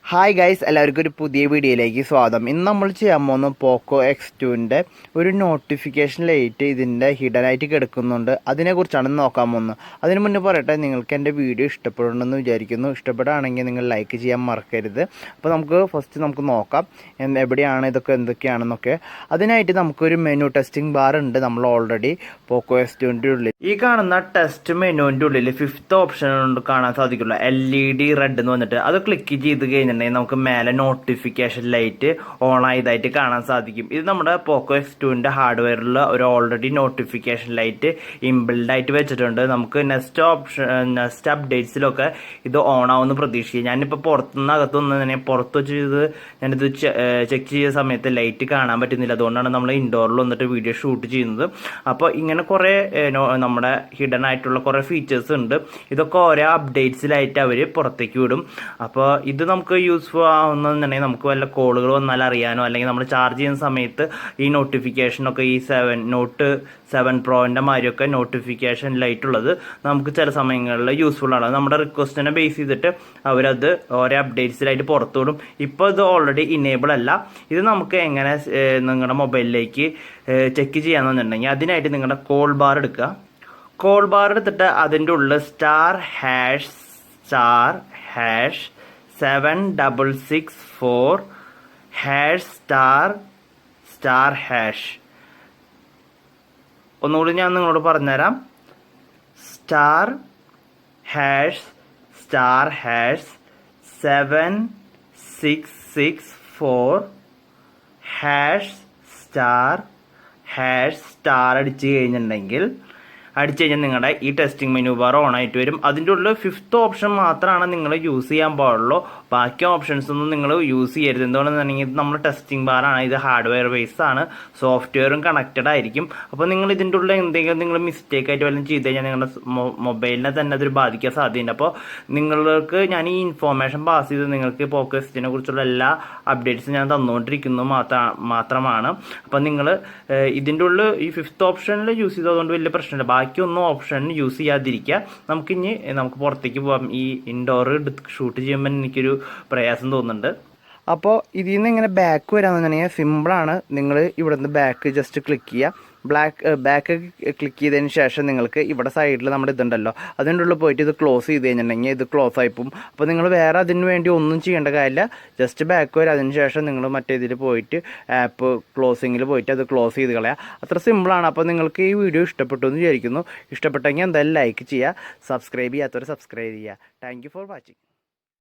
Hi guys, എല്ലാവർക്കും ഒരു പുതിയ വീഡിയോയിലേക്ക് സ്വാഗതം. ഇന്ന് നമ്മൾ ചെയ്യാൻ പോകുന്ന പോക്കോ X2ൻ്റെ ഒരു നോട്ടിഫിക്കേഷൻ ലൈറ്റ് ഇതിൻ്റെ ഹിഡനായിട്ട് കിടക്കുന്നുണ്ട്. അതിനെക്കുറിച്ചാണ് നോക്കാൻ പോകുന്നത്. അതിന് മുന്നേ പറയട്ടെ, നിങ്ങൾക്ക് എൻ്റെ വീഡിയോ ഇഷ്ടപ്പെടുന്നുണ്ടെന്ന് വിചാരിക്കുന്നു. ഇഷ്ടപ്പെടുകയാണെങ്കിൽ നിങ്ങൾ ലൈക്ക് ചെയ്യാൻ മറക്കരുത്. അപ്പോൾ നമുക്ക് നോക്കാം എവിടെയാണ് ഇതൊക്കെ എന്തൊക്കെയാണെന്നൊക്കെ. അതിനായിട്ട് നമുക്കൊരു മെനു ടെസ്റ്റിംഗ് ബാർ ഉണ്ട്. നമ്മൾ ഓൾറെഡി പോക്കോ X2ൻ്റെ ഉള്ളിൽ ഈ കാണുന്ന ടെസ്റ്റ് മെനുവിൻ്റെ ഉള്ളിൽ 5th ഓപ്ഷൻ കൊണ്ട് കാണാൻ സാധിക്കുള്ളൂ. LED റെഡ് എന്ന് വന്നിട്ട് അത് ക്ലിക്ക് ചെയ്ത് കഴിഞ്ഞിട്ടുണ്ടെങ്കിൽ നമുക്ക് മേലെ നോട്ടിഫിക്കേഷൻ ലൈറ്റ് ഓൺ ആയതായിട്ട് കാണാൻ സാധിക്കും. ഇത് നമ്മുടെ പോക്കോ X2ൻ്റെ ഹാർഡ്വെയറിൽ ഒരു ഓൾറെഡി നോട്ടിഫിക്കേഷൻ ലൈറ്റ് ഇൻബിൽഡ് ആയിട്ട് വെച്ചിട്ടുണ്ട്. നമുക്ക് നെക്സ്റ്റ് അപ്ഡേറ്റ്സിലൊക്കെ ഇത് ഓൺ ആവുമെന്ന് പ്രതീക്ഷിക്കും. ഞാനിപ്പോൾ പുറത്തുനിന്ന് അകത്തുനിന്ന് തന്നെ പുറത്ത് വെച്ച് ഞാനിത് ചെക്ക് ചെയ്ത സമയത്ത് ലൈറ്റ് കാണാൻ പറ്റുന്നില്ല. അതുകൊണ്ടാണ് നമ്മൾ ഇൻഡോറിൽ വന്നിട്ട് വീഡിയോ ഷൂട്ട് ചെയ്യുന്നത്. അപ്പോൾ ഇങ്ങനെ കുറേ നമ്മുടെ ഹിഡൻ ആയിട്ടുള്ള കുറേ ഫീച്ചേഴ്സ് ഉണ്ട്. ഇതൊക്കെ ഓരോ അപ്ഡേറ്റ്സിലായിട്ട് അവർ പുറത്തേക്ക് വിടും. അപ്പോൾ ഇത് നമുക്ക് യൂസ്ഫുൾ ആവുന്നതെന്നുണ്ടെങ്കിൽ നമുക്ക് വല്ല കോളുകൾ വന്നാൽ അറിയാനോ, അല്ലെങ്കിൽ നമ്മൾ ചാർജ് ചെയ്യുന്ന സമയത്ത് ഈ നോട്ടിഫിക്കേഷനൊക്കെ ഈ നോട്ട് 7 പ്രോൻ്റെ മാതിരിയൊക്കെ നോട്ടിഫിക്കേഷൻ ലൈറ്റ് ഉള്ളത് നമുക്ക് ചില സമയങ്ങളിൽ യൂസ്ഫുൾ ആണ്. നമ്മുടെ റിക്വസ്റ്റിനെ ബേസ് ചെയ്തിട്ട് അവരത് ഓരോ അപ്ഡേറ്റ്സിലായിട്ട് പുറത്തു വിടും. ഇപ്പോൾ ഇത് ഓൾറെഡി ഇനേബിൾ അല്ല. ഇത് നമുക്ക് എങ്ങനെ നിങ്ങളുടെ മൊബൈലിലേക്ക് ചെക്ക് ചെയ്യാമെന്നുണ്ടെങ്കിൽ അതിനായിട്ട് നിങ്ങളുടെ കോൾ ബാർ എടുക്കുക. കോൾ ബാർ എടുത്തിട്ട് അതിൻ്റെ ഉള്ളിൽ *#7664#**#. ഒന്നുകൂടി ഞാൻ നിങ്ങളോട് പറഞ്ഞുതരാം. *#*7664#*** അടിച്ചു കഴിഞ്ഞാൽ നിങ്ങളുടെ ഈ ടെസ്റ്റിംഗ് മെനു ബാർ ഓൺ ആയിട്ട് വരും. അതിൻ്റെ ഉള്ളിൽ 5th ഓപ്ഷൻ മാത്രമാണ് നിങ്ങൾ യൂസ് ചെയ്യാൻ പാടുള്ളൂ. ബാക്കി ഓപ്ഷൻസ് ഒന്നും നിങ്ങൾ യൂസ് ചെയ്യരുത്. എന്തുകൊണ്ടെന്നുണ്ടെങ്കിൽ ഇത് നമ്മുടെ ടെസ്റ്റിംഗ് ബാറാണ്. ഇത് ഹാർഡ്വെയർ ബേസ് ആണ്, സോഫ്റ്റ്വെയറും കണക്റ്റഡ് ആയിരിക്കും. അപ്പോൾ നിങ്ങൾ ഇതിൻ്റെ ഉള്ളിൽ എന്തെങ്കിലും നിങ്ങൾ മിസ്റ്റേക്ക് ആയിട്ട് വല്ലതും ചെയ്ത് കഴിഞ്ഞാൽ നിങ്ങളുടെ മൊബൈലിനെ തന്നെ അതൊരു ബാധിക്കാൻ സാധ്യതയുണ്ട്. അപ്പോൾ നിങ്ങൾക്ക് ഞാൻ ഈ ഇൻഫോർമേഷൻ പാസ് ചെയ്ത് നിങ്ങൾക്ക് പോക്കോ X2നെ കുറിച്ചുള്ള എല്ലാ അപ്ഡേറ്റ്സും ഞാൻ തന്നുകൊണ്ടിരിക്കുന്നു മാത്രമാണ്. അപ്പോൾ നിങ്ങൾ ഇതിൻ്റെ ഉള്ളിൽ ഈ 5th ഓപ്ഷനിൽ യൂസ് ചെയ്തതുകൊണ്ട് വലിയ പ്രശ്നമില്ല. ബാക്കിയൊന്നും ഓപ്ഷൻ യൂസ് ചെയ്യാതിരിക്കുക. നമുക്ക് പുറത്തേക്ക് പോകാം. ഈ ഇൻഡോർ ഷൂട്ട് ചെയ്യുമ്പോൾ എനിക്കൊരു പ്രയാസം തോന്നുന്നുണ്ട്. അപ്പോൾ ഇതിൽ നിന്ന് ഇങ്ങനെ ബാക്ക് വരാമെന്നുണ്ടെങ്കിൽ സിമ്പിളാണ്. നിങ്ങൾ ഇവിടെ നിന്ന് ബാക്ക് ജസ്റ്റ് ക്ലിക്ക് ചെയ്യുക. ബാക്ക് ക്ലിക്ക് ചെയ്തതിന് ശേഷം നിങ്ങൾക്ക് ഇവിടെ സൈഡിൽ നമ്മുടെ ഇതുണ്ടല്ലോ, അതിൻ്റെ ഉള്ളിൽ പോയിട്ട് ഇത് ക്ലോസ് ചെയ്ത് കഴിഞ്ഞിട്ടുണ്ടെങ്കിൽ ഇത് ക്ലോസ് ആയിപ്പോവും. അപ്പോൾ നിങ്ങൾ വേറെ അതിന് വേണ്ടി ഒന്നും ചെയ്യേണ്ട കാര്യമില്ല. ജസ്റ്റ് ബാക്ക് വരും. അതിന് ശേഷം നിങ്ങൾ മറ്റേതിൽ പോയിട്ട് ആപ്പ് ക്ലോസിങ്ങിൽ പോയിട്ട് അത് ക്ലോസ് ചെയ്ത് കളയാം. അത്ര സിമ്പിളാണ്. അപ്പോൾ നിങ്ങൾക്ക് ഈ വീഡിയോ ഇഷ്ടപ്പെട്ടു എന്ന് വിചാരിക്കുന്നു. ഇഷ്ടപ്പെട്ടെങ്കിൽ എന്തായാലും ലൈക്ക് ചെയ്യുക. സബ്സ്ക്രൈബ് ചെയ്യാത്തവർ സബ്സ്ക്രൈബ് ചെയ്യുക. Thank you for watching.